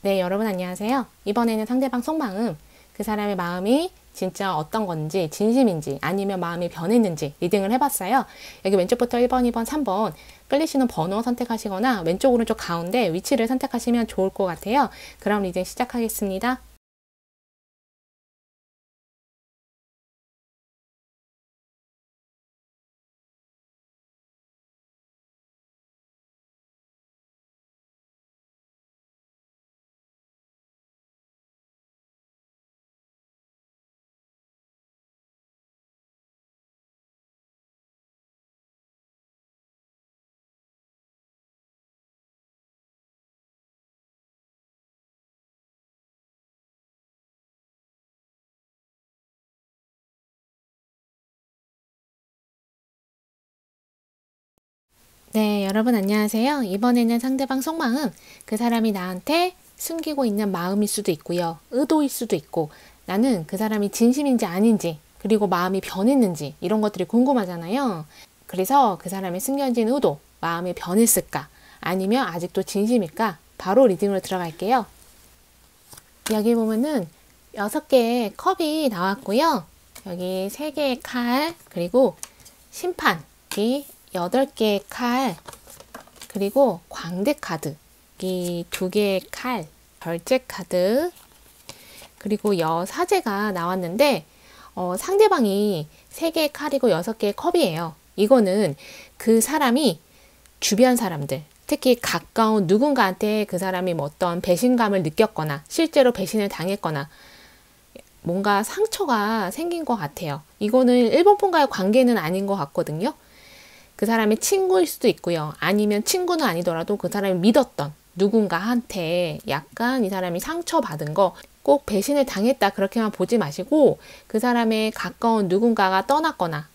네, 여러분 안녕하세요. 이번에는 상대방 속마음, 그 사람의 마음이 진짜 어떤 건지, 진심인지, 아니면 마음이 변했는지 리딩을 해봤어요. 여기 왼쪽부터 1번, 2번, 3번 끌리시는 번호 선택하시거나 왼쪽, 오른쪽, 가운데 위치를 선택하시면 좋을 것 같아요. 그럼 리딩 시작하겠습니다. 네, 여러분 안녕하세요. 이번에는 상대방 속마음, 그 사람이 나한테 숨기고 있는 마음일 수도 있고요. 의도일 수도 있고, 나는 그 사람이 진심인지 아닌지, 그리고 마음이 변했는지 이런 것들이 궁금하잖아요. 그래서 그 사람의 숨겨진 의도, 마음이 변했을까? 아니면 아직도 진심일까? 바로 리딩으로 들어갈게요. 여기 보면은 6개의 컵이 나왔고요. 여기 3개의 칼, 그리고 심판, 이 8개의 칼, 그리고 광대 카드, 이 2개의 칼, 결제 카드, 그리고 여사제가 나왔는데 상대방이 3개의 칼이고 6개의 컵이에요. 이거는 그 사람이 주변 사람들, 특히 가까운 누군가한테 그 사람이 뭐 어떤 배신감을 느꼈거나 실제로 배신을 당했거나 뭔가 상처가 생긴 것 같아요. 이거는 일본 분과의 관계는 아닌 것 같거든요. 그 사람의 친구일 수도 있고요. 아니면 친구는 아니더라도 그 사람이 믿었던 누군가한테 약간 이 사람이 상처받은 거, 꼭 배신을 당했다 그렇게만 보지 마시고 그 사람의 가까운 누군가가 떠났거나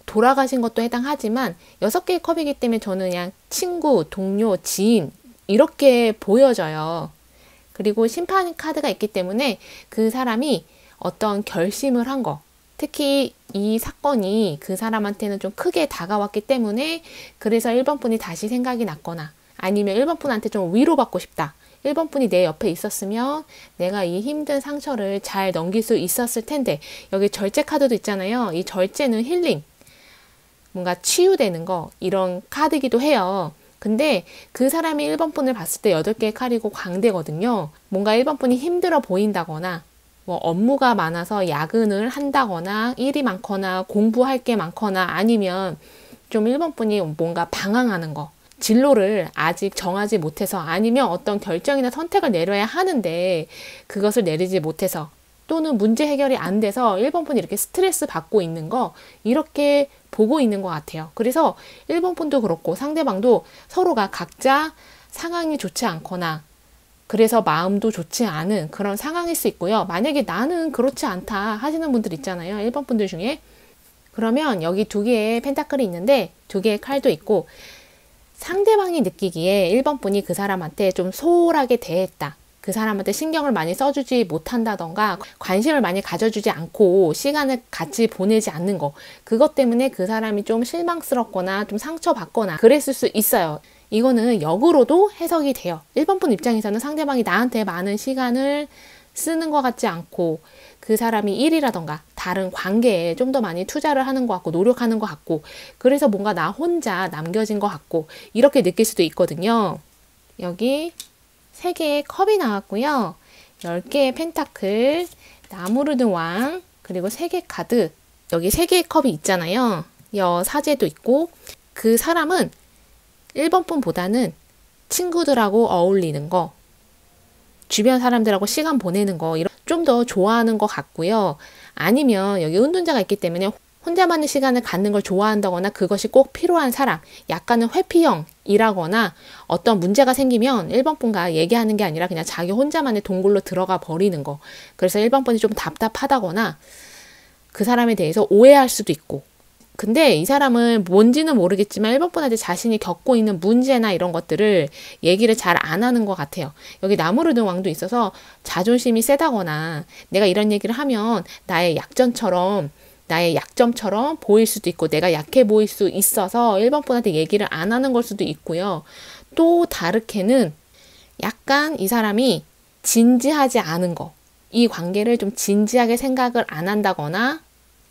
돌아가신 것도 해당하지만 6개의 컵이기 때문에 저는 그냥 친구, 동료, 지인 이렇게 보여져요. 그리고 심판 카드가 있기 때문에 그 사람이 어떤 결심을 한 거, 특히 이 사건이 그 사람한테는 좀 크게 다가왔기 때문에 그래서 1번 분이 다시 생각이 났거나 아니면 1번 분한테 좀 위로받고 싶다. 1번 분이 내 옆에 있었으면 내가 이 힘든 상처를 잘 넘길 수 있었을 텐데, 여기 절제 카드도 있잖아요. 이 절제는 힐링, 뭔가 치유되는 거, 이런 카드이기도 해요. 근데 그 사람이 1번 분을 봤을 때 8개의 칼이고 광대거든요. 뭔가 1번 분이 힘들어 보인다거나 뭐 업무가 많아서 야근을 한다거나 일이 많거나 공부할 게 많거나 아니면 좀 1번 분이 뭔가 방황하는 거, 진로를 아직 정하지 못해서 아니면 어떤 결정이나 선택을 내려야 하는데 그것을 내리지 못해서 또는 문제 해결이 안 돼서 1번 분이 이렇게 스트레스 받고 있는 거, 이렇게 보고 있는 것 같아요. 그래서 1번 분도 그렇고 상대방도 서로가 각자 상황이 좋지 않거나 그래서 마음도 좋지 않은 그런 상황일 수 있고요. 만약에 나는 그렇지 않다 하시는 분들 있잖아요. 1번 분들 중에. 그러면 여기 2개의 펜타클이 있는데 2개의 칼도 있고, 상대방이 느끼기에 1번 분이 그 사람한테 좀 소홀하게 대했다. 그 사람한테 신경을 많이 써주지 못한다던가 관심을 많이 가져주지 않고 시간을 같이 보내지 않는 거, 그것 때문에 그 사람이 좀 실망스럽거나 좀 상처받거나 그랬을 수 있어요. 이거는 역으로도 해석이 돼요. 1번 분 입장에서는 상대방이 나한테 많은 시간을 쓰는 것 같지 않고 그 사람이 일이라던가 다른 관계에 좀 더 많이 투자를 하는 것 같고 노력하는 것 같고 그래서 뭔가 나 혼자 남겨진 것 같고 이렇게 느낄 수도 있거든요. 여기 3개의 컵이 나왔고요. 10개의 펜타클, 나무르드 왕, 그리고 3개 카드, 여기 3개의 컵이 있잖아요. 여사제도 있고, 그 사람은 1번 분보다는 친구들하고 어울리는 거, 주변 사람들하고 시간 보내는 거, 좀 더 좋아하는 것 같고요. 아니면 여기 은둔자가 있기 때문에 혼자만의 시간을 갖는 걸 좋아한다거나 그것이 꼭 필요한 사람, 약간은 회피형이라거나 어떤 문제가 생기면 1번 분과 얘기하는 게 아니라 그냥 자기 혼자만의 동굴로 들어가 버리는 거. 그래서 1번 분이 좀 답답하다거나 그 사람에 대해서 오해할 수도 있고. 근데 이 사람은 뭔지는 모르겠지만 1번 분한테 자신이 겪고 있는 문제나 이런 것들을 얘기를 잘 안 하는 것 같아요. 여기 나무르드 왕도 있어서 자존심이 세다거나 내가 이런 얘기를 하면 나의 약점처럼 보일 수도 있고 내가 약해 보일 수 있어서 1번 분한테 얘기를 안 하는 걸 수도 있고요. 또 다르게는 약간 이 사람이 진지하지 않은 거. 이 관계를 좀 진지하게 생각을 안 한다거나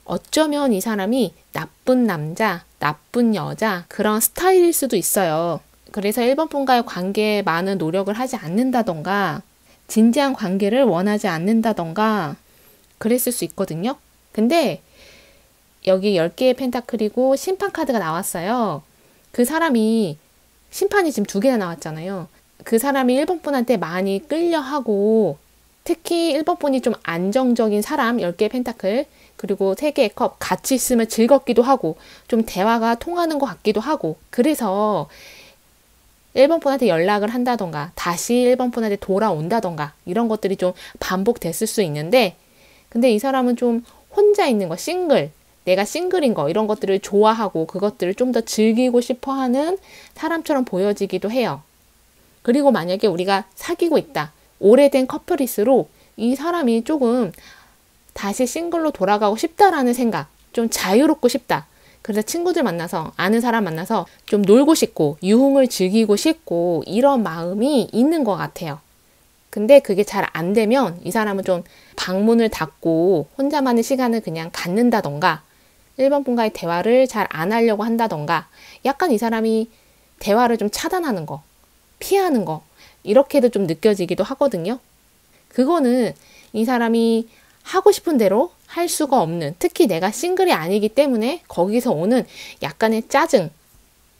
어쩌면 이 사람이 나쁜 남자, 나쁜 여자 그런 스타일일 수도 있어요. 그래서 1번 분과의 관계에 많은 노력을 하지 않는다던가 진지한 관계를 원하지 않는다던가 그랬을 수 있거든요. 근데 여기 10개의 펜타클이고 심판 카드가 나왔어요. 그 사람이 심판이 지금 2개나 나왔잖아요. 그 사람이 1번 분한테 많이 끌려하고 특히 1번 분이 좀 안정적인 사람 10개의 펜타클 그리고 3개의 컵 같이 있으면 즐겁기도 하고 좀 대화가 통하는 것 같기도 하고 그래서 1번 분한테 연락을 한다던가 다시 1번 분한테 돌아온다던가 이런 것들이 좀 반복됐을 수 있는데 근데 이 사람은 좀 혼자 있는 거 싱글 내가 싱글인 거 이런 것들을 좋아하고 그것들을 좀 더 즐기고 싶어 하는 사람처럼 보여지기도 해요. 그리고 만약에 우리가 사귀고 있다. 오래된 커플일수록 이 사람이 조금 다시 싱글로 돌아가고 싶다라는 생각, 좀 자유롭고 싶다. 그래서 친구들 만나서, 아는 사람 만나서 좀 놀고 싶고, 유흥을 즐기고 싶고, 이런 마음이 있는 것 같아요. 근데 그게 잘 안 되면 이 사람은 좀 방문을 닫고 혼자만의 시간을 그냥 갖는다던가, 1번 분과의 대화를 잘 안 하려고 한다던가, 약간 이 사람이 대화를 좀 차단하는 거, 피하는 거, 이렇게도 좀 느껴지기도 하거든요. 그거는 이 사람이 하고 싶은 대로 할 수가 없는, 특히 내가 싱글이 아니기 때문에 거기서 오는 약간의 짜증,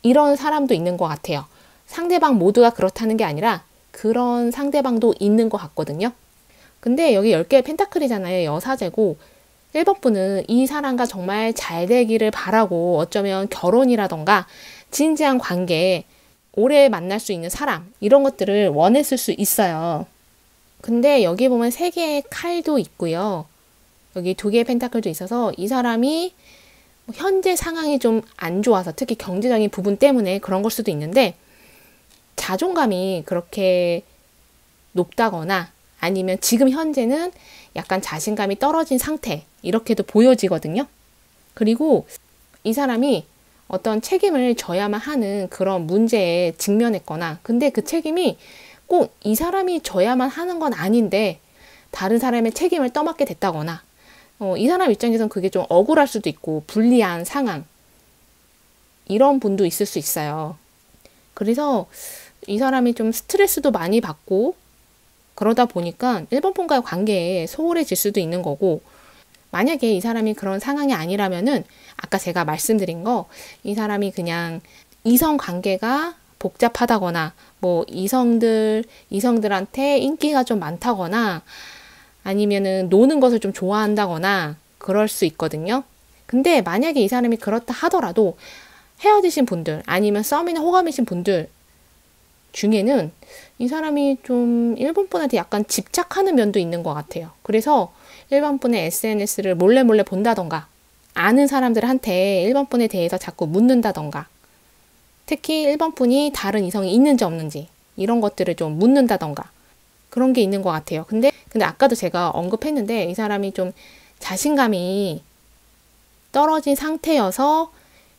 이런 사람도 있는 것 같아요. 상대방 모두가 그렇다는 게 아니라 그런 상대방도 있는 것 같거든요. 근데 여기 10개의 펜타클이잖아요. 여사제고 1번 분은 이 사람과 정말 잘 되기를 바라고 어쩌면 결혼이라던가 진지한 관계, 오래 만날 수 있는 사람 이런 것들을 원했을 수 있어요. 근데 여기 보면 3개의 칼도 있고요. 여기 2개의 펜타클도 있어서 이 사람이 현재 상황이 좀 안 좋아서 특히 경제적인 부분 때문에 그런 걸 수도 있는데 자존감이 그렇게 높다거나 아니면 지금 현재는 약간 자신감이 떨어진 상태 이렇게도 보여지거든요. 그리고 이 사람이 어떤 책임을 져야만 하는 그런 문제에 직면했거나 근데 그 책임이 꼭 이 사람이 져야만 하는 건 아닌데 다른 사람의 책임을 떠맡게 됐다거나 이 사람 입장에서는 그게 좀 억울할 수도 있고 불리한 상황 이런 분도 있을 수 있어요. 그래서 이 사람이 좀 스트레스도 많이 받고 그러다 보니까 1번 분과의 관계에 소홀해질 수도 있는 거고 만약에 이 사람이 그런 상황이 아니라면은 아까 제가 말씀드린 거 이 사람이 그냥 이성 관계가 복잡하다거나 뭐 이성들한테 인기가 좀 많다거나 아니면은 노는 것을 좀 좋아한다거나 그럴 수 있거든요. 근데 만약에 이 사람이 그렇다 하더라도 헤어지신 분들 아니면 썸이나 호감이신 분들 중에는 이 사람이 좀 1번 분한테 약간 집착하는 면도 있는 것 같아요. 그래서 1번 분의 SNS를 몰래 본다던가 아는 사람들한테 1번 분에 대해서 자꾸 묻는다던가 특히 1번 분이 다른 이성이 있는지 없는지 이런 것들을 좀 묻는다던가 그런 게 있는 것 같아요. 근데 아까도 제가 언급했는데 이 사람이 좀 자신감이 떨어진 상태여서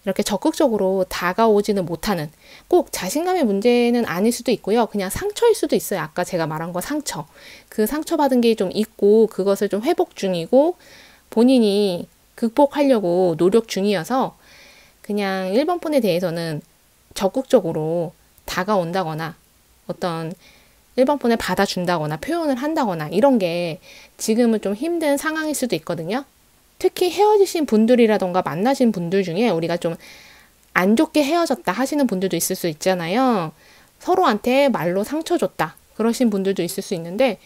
이렇게 적극적으로 다가오지는 못하는 꼭 자신감의 문제는 아닐 수도 있고요. 그냥 상처일 수도 있어요. 아까 제가 말한 거 상처. 그 상처받은 게 좀 있고 그것을 좀 회복 중이고 본인이 극복하려고 노력 중이어서 그냥 1번 분에 대해서는 적극적으로 다가온다거나 어떤 1번 분을 받아준다거나 표현을 한다거나 이런 게 지금은 좀 힘든 상황일 수도 있거든요. 특히 헤어지신 분들이라던가 만나신 분들 중에 우리가 좀 안 좋게 헤어졌다 하시는 분들도 있을 수 있잖아요. 서로한테 말로 상처 줬다. 그러신 분들도 있을 수 있는데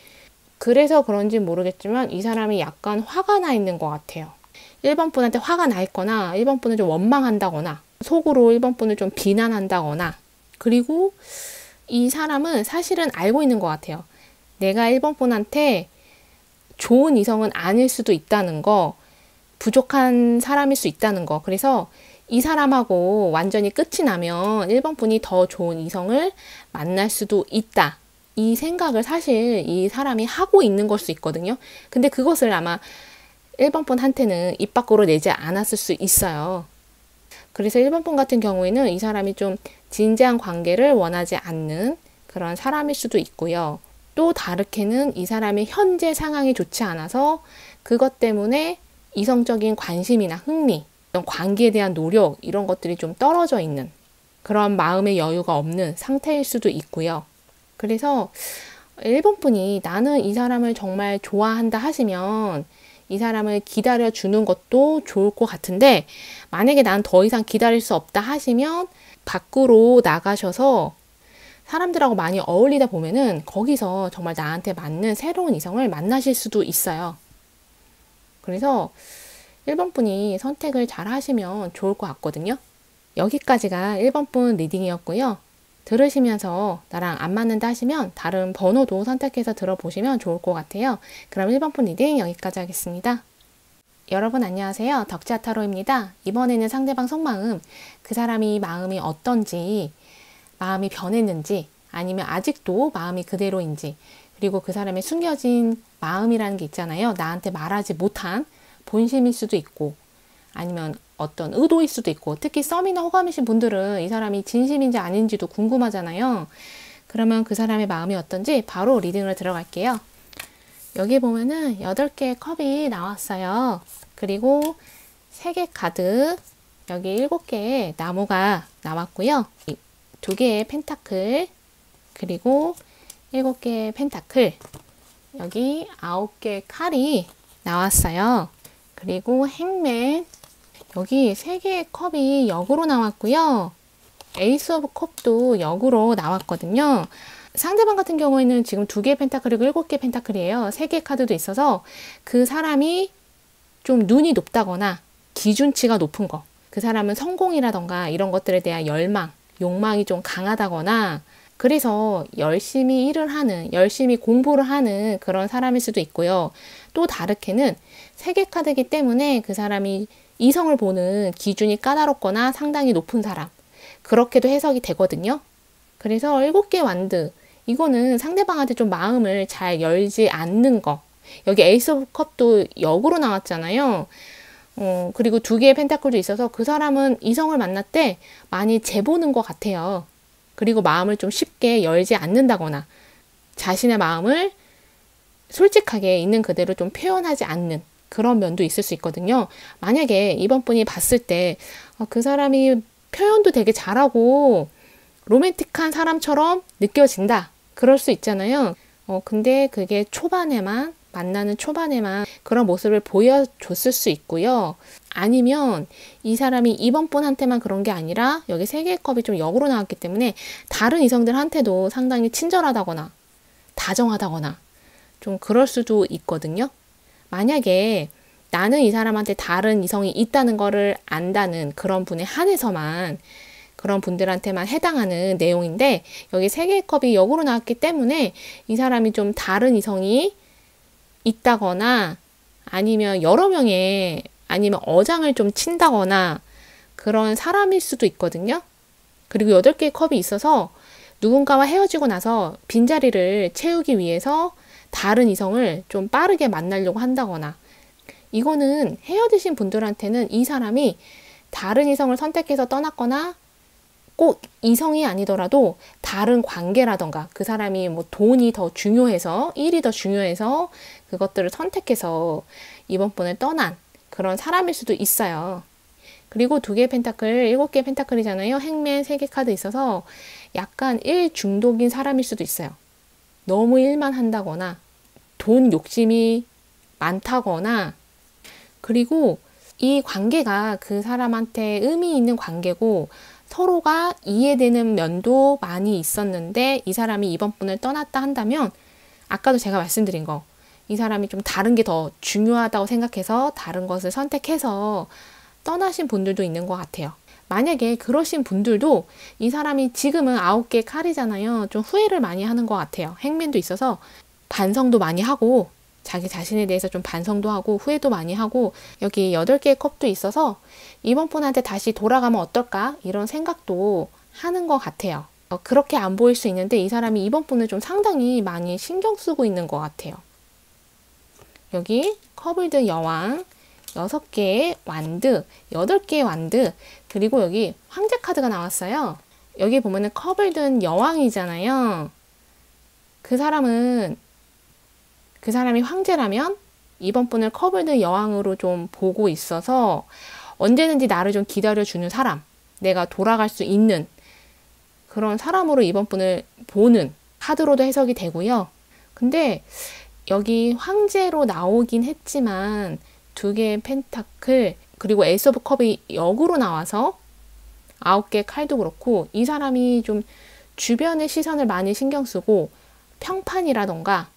그래서 그런지 모르겠지만 이 사람이 약간 화가 나 있는 것 같아요. 1번 분한테 화가 나 있거나 1번 분을 좀 원망한다거나 속으로 1번 분을 좀 비난한다거나 그리고 이 사람은 사실은 알고 있는 것 같아요. 내가 1번 분한테 좋은 이성은 아닐 수도 있다는 거 부족한 사람일 수 있다는 거 그래서 이 사람하고 완전히 끝이 나면 1번 분이 더 좋은 이성을 만날 수도 있다. 이 생각을 사실 이 사람이 하고 있는 걸 수 있거든요. 근데 그것을 아마 1번 분한테는 입 밖으로 내지 않았을 수 있어요. 그래서 1번 분 같은 경우에는 이 사람이 좀 진지한 관계를 원하지 않는 그런 사람일 수도 있고요. 또 다르게는 이 사람의 현재 상황이 좋지 않아서 그것 때문에 이성적인 관심이나 흥미, 이런 관계에 대한 노력 이런 것들이 좀 떨어져 있는 그런 마음의 여유가 없는 상태일 수도 있고요. 그래서 1번 분이 나는 이 사람을 정말 좋아한다 하시면 이 사람을 기다려주는 것도 좋을 것 같은데, 만약에 난 더 이상 기다릴 수 없다 하시면 밖으로 나가셔서 사람들하고 많이 어울리다 보면은 거기서 정말 나한테 맞는 새로운 이성을 만나실 수도 있어요. 그래서 1번 분이 선택을 잘 하시면 좋을 것 같거든요. 여기까지가 1번 분 리딩이었고요. 들으시면서 나랑 안 맞는다 하시면 다른 번호도 선택해서 들어보시면 좋을 것 같아요. 그럼 1번 분 리딩 여기까지 하겠습니다. 여러분 안녕하세요. 덕지아 타로입니다. 이번에는 상대방 속마음, 그 사람이 마음이 어떤지, 마음이 변했는지, 아니면 아직도 마음이 그대로인지, 그리고 그 사람의 숨겨진 마음이라는 게 있잖아요. 나한테 말하지 못한 본심일 수도 있고, 아니면 어떤 의도일 수도 있고, 특히 썸이나 호감이신 분들은 이 사람이 진심인지 아닌지도 궁금하잖아요. 그러면 그 사람의 마음이 어떤지 바로 리딩을 들어갈게요. 여기 보면은 8개의 컵이 나왔어요. 그리고 3개 카드, 여기 7개의 나무가 나왔고요. 2개의 펜타클, 그리고 7개의 펜타클, 여기 9개의 칼이 나왔어요. 그리고 행맨, 여기 3개의 컵이 역으로 나왔고요. 에이스 오브 컵도 역으로 나왔거든요. 상대방 같은 경우에는 지금 2개의 펜타클이고 7개의 펜타클이에요. 3개의 카드도 있어서 그 사람이 좀 눈이 높다거나 기준치가 높은 거, 그 사람은 성공이라던가 이런 것들에 대한 열망, 욕망이 좀 강하다거나, 그래서 열심히 일을 하는, 열심히 공부를 하는 그런 사람일 수도 있고요. 또 다르게는 3개 카드이기 때문에 그 사람이 이성을 보는 기준이 까다롭거나 상당히 높은 사람, 그렇게도 해석이 되거든요. 그래서 7개 완드, 이거는 상대방한테 좀 마음을 잘 열지 않는 거. 여기 에이스 오브 컵도 역으로 나왔잖아요. 그리고 2개의 펜타클도 있어서 그 사람은 이성을 만날 때 많이 재보는 것 같아요. 그리고 마음을 좀 쉽게 열지 않는다거나 자신의 마음을 솔직하게 있는 그대로 좀 표현하지 않는 그런 면도 있을 수 있거든요. 만약에 이번 분이 봤을 때 그 사람이 표현도 되게 잘하고 로맨틱한 사람처럼 느껴진다, 그럴 수 있잖아요. 근데 그게 초반에만, 만나는 초반에만 그런 모습을 보여줬을 수 있고요. 아니면 이 사람이 이번 분한테만 그런 게 아니라 여기 3개의 컵이 좀 역으로 나왔기 때문에 다른 이성들한테도 상당히 친절하다거나 다정하다거나 좀 그럴 수도 있거든요. 만약에 나는 이 사람한테 다른 이성이 있다는 거를 안다는 그런 분에 한해서만, 그런 분들한테만 해당하는 내용인데, 여기 3개의 컵이 역으로 나왔기 때문에 이 사람이 좀 다른 이성이 있다거나 아니면 여러 명의, 아니면 어장을 좀 친다거나 그런 사람일 수도 있거든요. 그리고 8개의 컵이 있어서 누군가와 헤어지고 나서 빈자리를 채우기 위해서 다른 이성을 좀 빠르게 만나려고 한다거나, 이거는 헤어지신 분들한테는 이 사람이 다른 이성을 선택해서 떠났거나 꼭 이성이 아니더라도 다른 관계라던가 그 사람이 뭐 돈이 더 중요해서, 일이 더 중요해서 그것들을 선택해서 이번 분을 떠난 그런 사람일 수도 있어요. 그리고 2개의 펜타클, 7개의 펜타클이잖아요. 행맨 3개 카드 있어서 약간 일 중독인 사람일 수도 있어요. 너무 일만 한다거나 돈 욕심이 많다거나, 그리고 이 관계가 그 사람한테 의미 있는 관계고 서로가 이해되는 면도 많이 있었는데 이 사람이 이번 분을 떠났다 한다면, 아까도 제가 말씀드린 거, 이 사람이 좀 다른 게 더 중요하다고 생각해서 다른 것을 선택해서 떠나신 분들도 있는 것 같아요. 만약에 그러신 분들도 이 사람이 지금은 9개의 칼이잖아요. 좀 후회를 많이 하는 것 같아요. 행맨도 있어서 반성도 많이 하고, 자기 자신에 대해서 좀 반성도 하고 후회도 많이 하고, 여기 8개의 컵도 있어서 이번 분한테 다시 돌아가면 어떨까, 이런 생각도 하는 것 같아요. 그렇게 안 보일 수 있는데 이 사람이 이번 분을 좀 상당히 많이 신경 쓰고 있는 것 같아요. 여기 컵을 든 여왕, 6개의 완드, 8개의 완드, 그리고 여기 황제 카드가 나왔어요. 여기 보면은 컵을 든 여왕이잖아요. 그 사람이 황제라면 이번 분을 커브드 여왕으로 좀 보고 있어서 언제든지 나를 좀 기다려주는 사람, 내가 돌아갈 수 있는 그런 사람으로 이번 분을 보는 카드로도 해석이 되고요. 근데 여기 황제로 나오긴 했지만 두 개의 펜타클 그리고 에이스 오브 컵이 역으로 나와서 9개의 칼도 그렇고 이 사람이 좀 주변의 시선을 많이 신경 쓰고 평판이라던가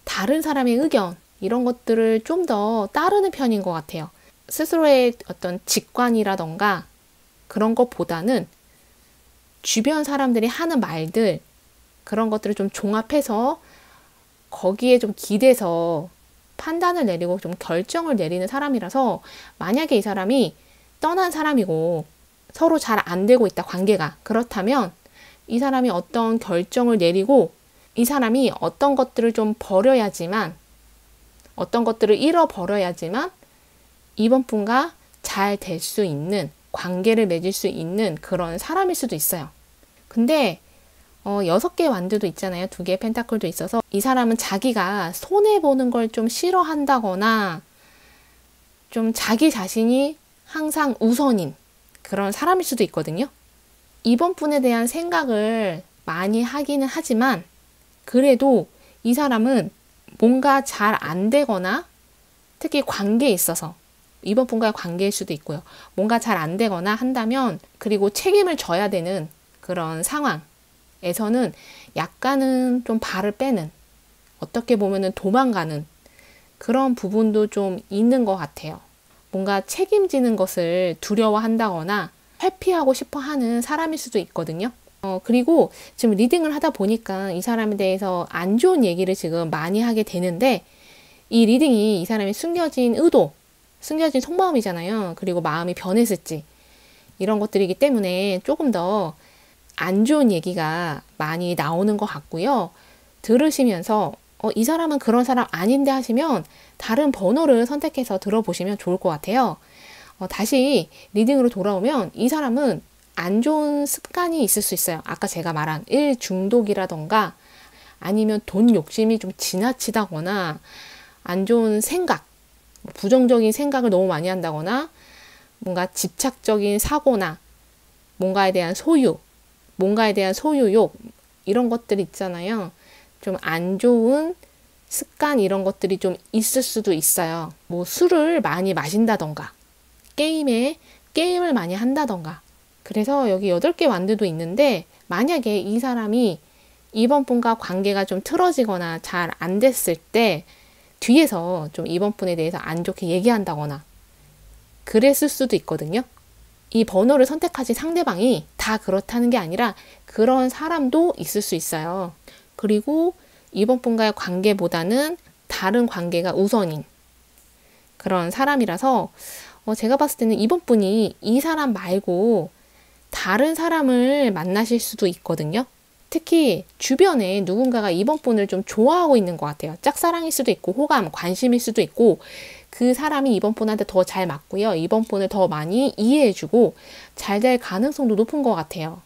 다른 사람의 의견 이런 것들을 좀 더 따르는 편인 것 같아요. 스스로의 어떤 직관이라던가 그런 것보다는 주변 사람들이 하는 말들 그런 것들을 좀 종합해서 거기에 좀 기대서 판단을 내리고 좀 결정을 내리는 사람이라서 만약에 이 사람이 떠난 사람이고 서로 잘 안 되고 있다 관계가 그렇다면 이 사람이 어떤 결정을 내리고 이 사람이 어떤 것들을 좀 버려야지만 어떤 것들을 잃어버려야지만 이번 분과 잘 될 수 있는 관계를 맺을 수 있는 그런 사람일 수도 있어요. 근데 6개의 완드도 있잖아요. 2개의 펜타클도 있어서 이 사람은 자기가 손해보는 걸 좀 싫어한다거나 좀 자기 자신이 항상 우선인 그런 사람일 수도 있거든요. 이번 분에 대한 생각을 많이 하기는 하지만 그래도 이 사람은 뭔가 잘 안 되거나 특히 관계에 있어서 이번 분과의 관계일 수도 있고요. 뭔가 잘 안 되거나 한다면 그리고 책임을 져야 되는 그런 상황에서는 약간은 좀 발을 빼는 어떻게 보면은 도망가는 그런 부분도 좀 있는 것 같아요. 뭔가 책임지는 것을 두려워한다거나 회피하고 싶어 하는 사람일 수도 있거든요. 그리고 지금 리딩을 하다 보니까 이 사람에 대해서 안 좋은 얘기를 지금 많이 하게 되는데 이 리딩이 이 사람의 숨겨진 의도, 숨겨진 속마음이잖아요. 그리고 마음이 변했을지 이런 것들이기 때문에 조금 더 안 좋은 얘기가 많이 나오는 것 같고요. 들으시면서 이 사람은 그런 사람 아닌데 하시면 다른 번호를 선택해서 들어보시면 좋을 것 같아요. 다시 리딩으로 돌아오면 이 사람은 안 좋은 습관이 있을 수 있어요. 아까 제가 말한 일 중독이라던가 아니면 돈 욕심이 좀 지나치다거나 안 좋은 생각, 부정적인 생각을 너무 많이 한다거나 뭔가 집착적인 사고나 뭔가에 대한 소유욕 이런 것들 있잖아요. 좀 안 좋은 습관 이런 것들이 좀 있을 수도 있어요. 뭐 술을 많이 마신다던가 게임을 많이 한다던가 그래서 여기 8개 완드도 있는데 만약에 이 사람이 이번 분과 관계가 좀 틀어지거나 잘 안 됐을 때 뒤에서 좀 이번 분에 대해서 안 좋게 얘기한다거나 그랬을 수도 있거든요. 이 번호를 선택하신 상대방이 다 그렇다는 게 아니라 그런 사람도 있을 수 있어요. 그리고 이번 분과의 관계보다는 다른 관계가 우선인 그런 사람이라서 제가 봤을 때는 이번 분이 이 사람 말고 다른 사람을 만나실 수도 있거든요. 특히 주변에 누군가가 이번 분을 좀 좋아하고 있는 것 같아요. 짝사랑일 수도 있고 호감, 관심일 수도 있고 그 사람이 이번 분한테 더 잘 맞고요. 이번 분을 더 많이 이해해주고 잘 될 가능성도 높은 것 같아요.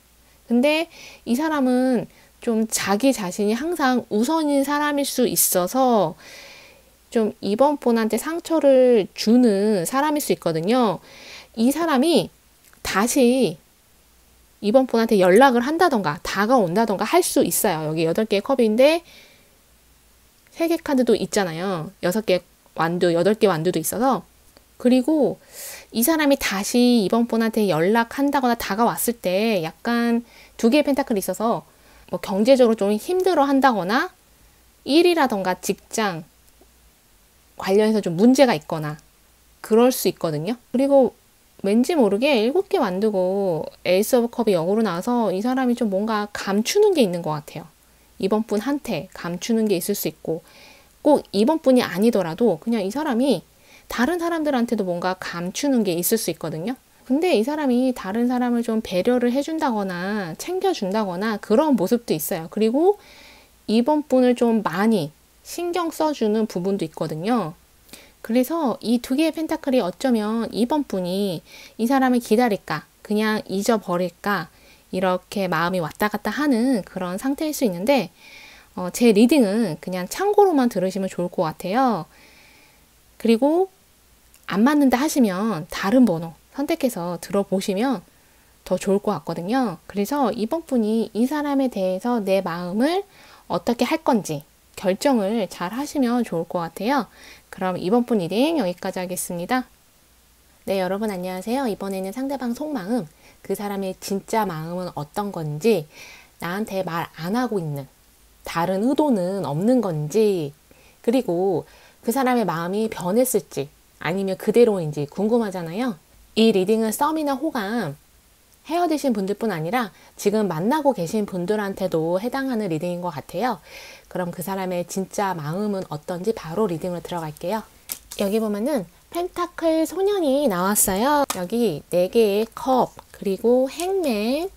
근데 이 사람은 좀 자기 자신이 항상 우선인 사람일 수 있어서 좀 이번 분한테 상처를 주는 사람일 수 있거든요. 이 사람이 다시 이번 분한테 연락을 한다던가 다가온다던가 할 수 있어요. 여기 8개의 컵인데 3개 카드도 있잖아요. 6개 완두, 8개 완두도 있어서 그리고 이 사람이 다시 이번 분한테 연락한다거나 다가왔을 때 약간 2개의 펜타클이 있어서 뭐 경제적으로 좀 힘들어 한다거나 일이라던가 직장 관련해서 좀 문제가 있거나 그럴 수 있거든요. 그리고 왠지 모르게 7개 완두고 에이스 오브 컵이 역으로 나와서 이 사람이 좀 뭔가 감추는 게 있는 것 같아요. 이번 분한테 감추는 게 있을 수 있고 꼭 이번 분이 아니더라도 그냥 이 사람이 다른 사람들한테도 뭔가 감추는 게 있을 수 있거든요. 근데 이 사람이 다른 사람을 좀 배려를 해준다거나 챙겨준다거나 그런 모습도 있어요. 그리고 이번 분을 좀 많이 신경 써주는 부분도 있거든요. 그래서 이 2개의 펜타클이 어쩌면 이번 분이 이 사람을 기다릴까 그냥 잊어버릴까 이렇게 마음이 왔다 갔다 하는 그런 상태일 수 있는데 제 리딩은 그냥 참고로만 들으시면 좋을 것 같아요. 그리고 안 맞는다 하시면 다른 번호 선택해서 들어보시면 더 좋을 것 같거든요. 그래서 이번 분이 이 사람에 대해서 내 마음을 어떻게 할 건지 결정을 잘 하시면 좋을 것 같아요. 그럼 이번 분 리딩 여기까지 하겠습니다. 네, 여러분 안녕하세요. 이번에는 상대방 속마음, 그 사람의 진짜 마음은 어떤 건지, 나한테 말 안 하고 있는 다른 의도는 없는 건지, 그리고 그 사람의 마음이 변했을지 아니면 그대로인지 궁금하잖아요. 이 리딩은 썸이나 호감, 헤어지신 분들뿐 아니라 지금 만나고 계신 분들한테도 해당하는 리딩인 것 같아요. 그럼 그 사람의 진짜 마음은 어떤지 바로 리딩으로 들어갈게요. 여기 보면은 펜타클 소년이 나왔어요. 여기 4개의 컵, 그리고 행맨,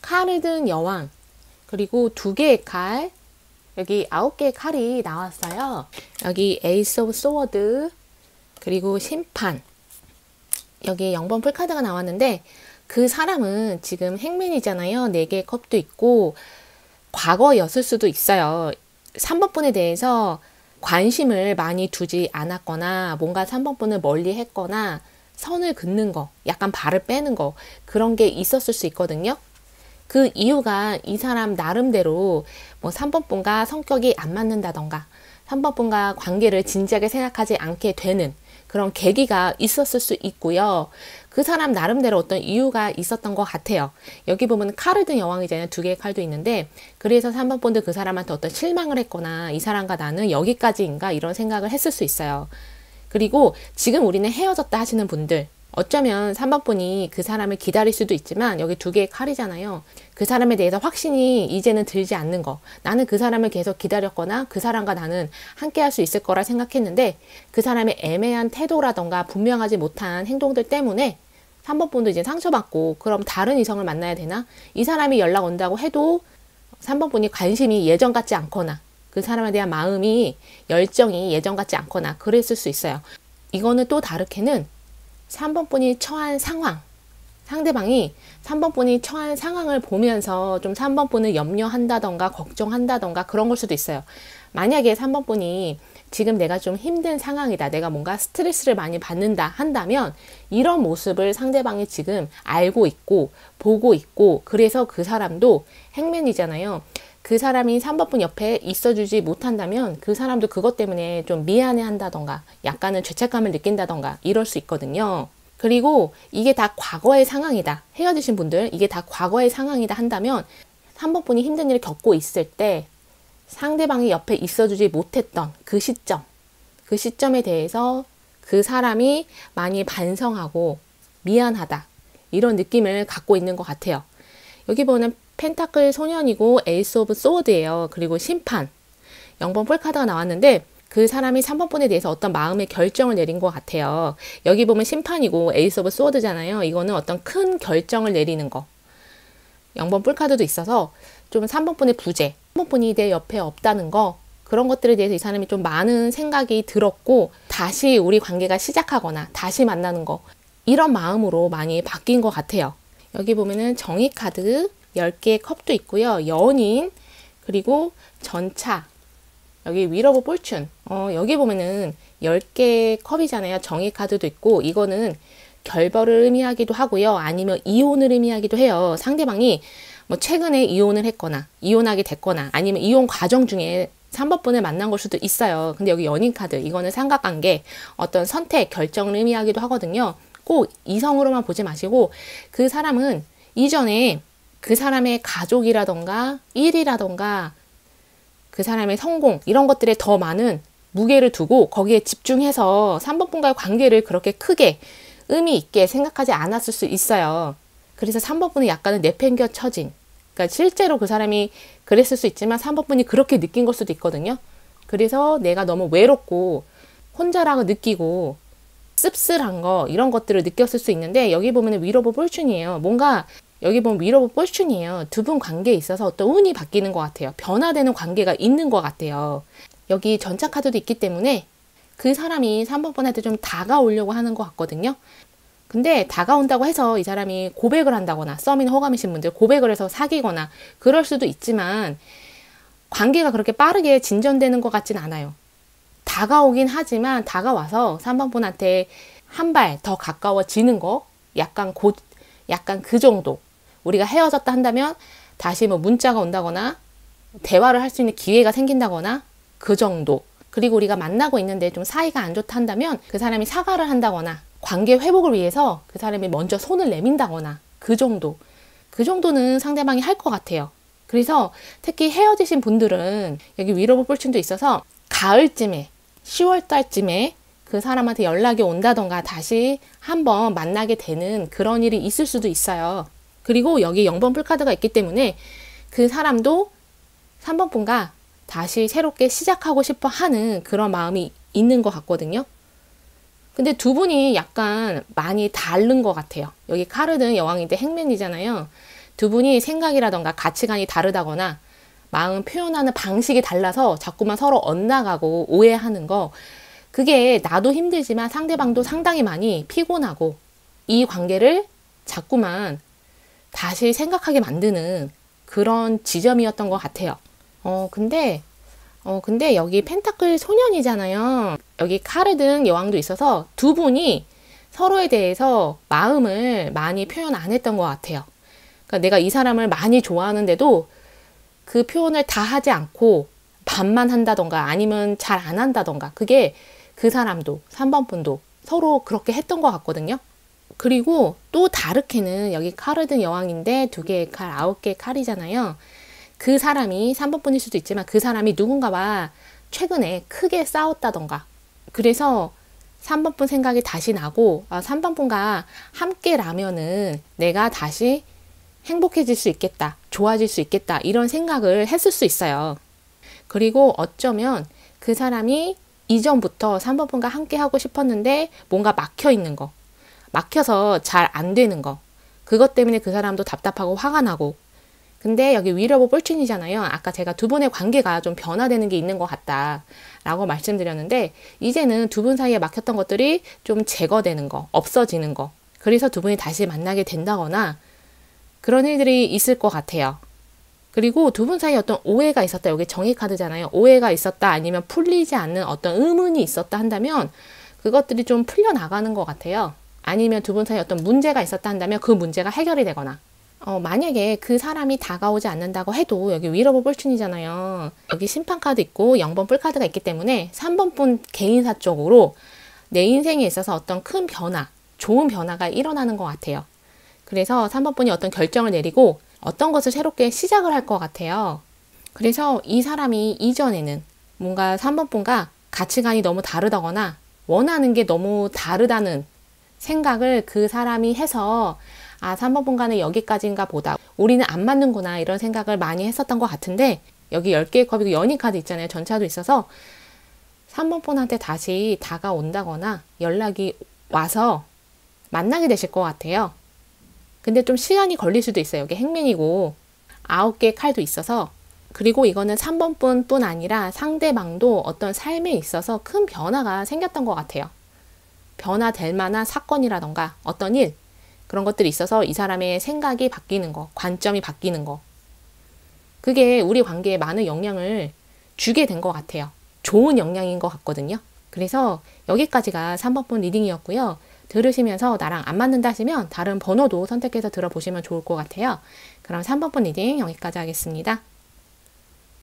칼을 든 여왕, 그리고 2개의 칼, 여기 9개의 칼이 나왔어요. 여기 에이스 오브 소워드, 그리고 심판, 여기 0번 풀카드가 나왔는데 그 사람은 지금 행맨이잖아요. 4개의 컵도 있고 과거였을 수도 있어요. 3번 분에 대해서 관심을 많이 두지 않았거나 뭔가 3번 분을 멀리 했거나 선을 긋는 거, 약간 발을 빼는 거, 그런 게 있었을 수 있거든요. 그 이유가 이 사람 나름대로 뭐 3번 분과 성격이 안 맞는다던가 3번 분과 관계를 진지하게 생각하지 않게 되는 그런 계기가 있었을 수 있고요. 그 사람 나름대로 어떤 이유가 있었던 것 같아요. 여기 보면 칼을 든 여왕이잖아요. 2개의 칼도 있는데 그래서 3번 분도 그 사람한테 어떤 실망을 했거나 이 사람과 나는 여기까지인가 이런 생각을 했을 수 있어요. 그리고 지금 우리는 헤어졌다 하시는 분들, 어쩌면 3번 분이 그 사람을 기다릴 수도 있지만 여기 2개의 칼이잖아요. 그 사람에 대해서 확신이 이제는 들지 않는 거. 나는 그 사람을 계속 기다렸거나 그 사람과 나는 함께 할 수 있을 거라 생각했는데 그 사람의 애매한 태도라던가 분명하지 못한 행동들 때문에 3번 분도 이제 상처받고 그럼 다른 이성을 만나야 되나? 이 사람이 연락 온다고 해도 3번 분이 관심이 예전 같지 않거나 그 사람에 대한 마음이 열정이 예전 같지 않거나 그랬을 수 있어요. 이거는 또 다르게는 3번 분이 처한 상황, 상대방이 3번 분이 처한 상황을 보면서 좀 3번 분을 염려한다던가 걱정한다던가 그런 걸 수도 있어요. 만약에 3번 분이 지금 내가 좀 힘든 상황이다, 내가 뭔가 스트레스를 많이 받는다 한다면 이런 모습을 상대방이 지금 알고 있고 보고 있고 그래서 그 사람도 행맨이잖아요. 그 사람이 3번 분 옆에 있어주지 못한다면 그 사람도 그것 때문에 좀 미안해 한다던가 약간은 죄책감을 느낀다던가 이럴 수 있거든요. 그리고 이게 다 과거의 상황이다. 헤어지신 분들 이게 다 과거의 상황이다 한다면 3번 분이 힘든 일을 겪고 있을 때 상대방이 옆에 있어주지 못했던 그 시점에 대해서 그 사람이 많이 반성하고 미안하다 이런 느낌을 갖고 있는 것 같아요. 여기 보면 펜타클 소년이고 에이스 오브 소워드예요. 그리고 심판 0번 풀카드가 나왔는데 그 사람이 3번 분에 대해서 어떤 마음의 결정을 내린 것 같아요. 여기 보면 심판이고 에이스 오브 소워드잖아요. 이거는 어떤 큰 결정을 내리는 거. 0번 풀카드도 있어서 좀 3번 분의 부재, 3번 분이 내 옆에 없다는 거, 그런 것들에 대해서 이 사람이 좀 많은 생각이 들었고 다시 우리 관계가 시작하거나 다시 만나는 거 이런 마음으로 많이 바뀐 것 같아요. 여기 보면은 정의 카드 10개의 컵도 있고요. 연인, 그리고 전차, 여기 윌 오브 포춘, 여기 보면은 10개의 컵이잖아요. 정의 카드도 있고 이거는 결별을 의미하기도 하고요. 아니면 이혼을 의미하기도 해요. 상대방이 뭐 최근에 이혼을 했거나 이혼하게 됐거나 아니면 이혼 과정 중에 3번 분을 만난 걸 수도 있어요. 근데 여기 연인 카드, 이거는 삼각관계, 어떤 선택, 결정을 의미하기도 하거든요. 꼭 이성으로만 보지 마시고 그 사람은 이전에 그 사람의 가족이라던가 일이라던가 그 사람의 성공 이런 것들에 더 많은 무게를 두고 거기에 집중해서 3번 분과의 관계를 그렇게 크게 의미 있게 생각하지 않았을 수 있어요. 그래서 3번 분이 약간은 내팽겨쳐진, 그러니까 실제로 그 사람이 그랬을 수 있지만 3번 분이 그렇게 느낀 걸 수도 있거든요. 그래서 내가 너무 외롭고 혼자라고 느끼고 씁쓸한 거 이런 것들을 느꼈을 수 있는데 여기 보면 윌 오브 포춘이에요. 뭔가 여기 보면 윌 오브 포춘이에요. 두 분 관계에 있어서 어떤 운이 바뀌는 것 같아요. 변화되는 관계가 있는 것 같아요. 여기 전차 카드도 있기 때문에 그 사람이 3번 분한테 좀 다가오려고 하는 것 같거든요. 근데 다가온다고 해서 이 사람이 고백을 한다거나 썸이나 호감이신 분들 고백을 해서 사귀거나 그럴 수도 있지만 관계가 그렇게 빠르게 진전되는 것 같진 않아요. 다가오긴 하지만 다가와서 3번 분한테 한 발 더 가까워지는 거 약간 그 정도. 우리가 헤어졌다 한다면 다시 뭐 문자가 온다거나 대화를 할 수 있는 기회가 생긴다거나 그 정도. 그리고 우리가 만나고 있는데 좀 사이가 안 좋다 한다면 그 사람이 사과를 한다거나 관계 회복을 위해서 그 사람이 먼저 손을 내민다거나 그 정도. 그 정도는 상대방이 할 것 같아요. 그래서 특히 헤어지신 분들은 여기 위로부 뿔친도 있어서 가을쯤에 10월 달쯤에 그 사람한테 연락이 온다던가 다시 한번 만나게 되는 그런 일이 있을 수도 있어요. 그리고 여기 0번 풀카드가 있기 때문에 그 사람도 3번 분과 다시 새롭게 시작하고 싶어 하는 그런 마음이 있는 것 같거든요. 근데 두 분이 약간 많이 다른 것 같아요. 여기 카르는 여왕인데 행맨이잖아요. 두 분이 생각이라던가 가치관이 다르다거나 마음 표현하는 방식이 달라서 자꾸만 서로 엇나가고 오해하는 거, 그게 나도 힘들지만 상대방도 상당히 많이 피곤하고 이 관계를 자꾸만 다시 생각하게 만드는 그런 지점이었던 것 같아요. 근데 여기 펜타클 소년이잖아요. 여기 카르든 여왕도 있어서 두 분이 서로에 대해서 마음을 많이 표현 안 했던 것 같아요. 그러니까 내가 이 사람을 많이 좋아하는데도 그 표현을 다 하지 않고 반만 한다던가 아니면 잘 안 한다던가, 그게 그 사람도 3번 분도 서로 그렇게 했던 것 같거든요. 그리고 또 다르게는 여기 카르든 여왕인데 2개의 칼, 9개의 칼이잖아요. 그 사람이 3번 분일 수도 있지만 그 사람이 누군가와 최근에 크게 싸웠다던가, 그래서 3번 분 생각이 다시 나고 3번 분과 함께라면은 내가 다시 행복해질 수 있겠다, 좋아질 수 있겠다, 이런 생각을 했을 수 있어요. 그리고 어쩌면 그 사람이 이전부터 3번 분과 함께 하고 싶었는데 뭔가 막혀 있는 거, 막혀서 잘 안 되는 거, 그것 때문에 그 사람도 답답하고 화가 나고. 근데 여기 위러브 뿔친이잖아요. 아까 제가 두 분의 관계가 좀 변화되는 게 있는 것 같다 라고 말씀드렸는데, 이제는 두 분 사이에 막혔던 것들이 좀 제거되는 거, 없어지는 거, 그래서 두 분이 다시 만나게 된다거나 그런 일들이 있을 것 같아요. 그리고 두 분 사이에 어떤 오해가 있었다, 여기 정의 카드잖아요. 오해가 있었다, 아니면 풀리지 않는 어떤 의문이 있었다 한다면 그것들이 좀 풀려나가는 것 같아요. 아니면 두 분 사이에 어떤 문제가 있었다 한다면 그 문제가 해결이 되거나, 만약에 그 사람이 다가오지 않는다고 해도 여기 위러브 뿔친이잖아요. 여기 심판카드 있고 0번 뿔카드가 있기 때문에 3번 분 개인사 쪽으로 내 인생에 있어서 어떤 큰 변화, 좋은 변화가 일어나는 것 같아요. 그래서 3번 분이 어떤 결정을 내리고 어떤 것을 새롭게 시작을 할 것 같아요. 그래서 이 사람이 이전에는 뭔가 3번 분과 가치관이 너무 다르다거나 원하는 게 너무 다르다는 생각을 그 사람이 해서 3번 분과는 여기까지인가 보다, 우리는 안 맞는구나, 이런 생각을 많이 했었던 것 같은데, 여기 10개의 컵이고 연인 카드 있잖아요. 전차도 있어서 3번 분한테 다시 다가온다거나 연락이 와서 만나게 되실 것 같아요. 근데 좀 시간이 걸릴 수도 있어요. 여기 행맨이고 9개의 칼도 있어서. 그리고 이거는 3번 분뿐 아니라 상대방도 어떤 삶에 있어서 큰 변화가 생겼던 것 같아요. 변화될 만한 사건이라던가 어떤 일, 그런 것들이 있어서 이 사람의 생각이 바뀌는 거, 관점이 바뀌는 거, 그게 우리 관계에 많은 영향을 주게 된 것 같아요. 좋은 영향인 것 같거든요. 그래서 여기까지가 3번 분 리딩이었고요. 들으시면서 나랑 안 맞는다 하시면 다른 번호도 선택해서 들어보시면 좋을 것 같아요. 그럼 3번 분 리딩 여기까지 하겠습니다.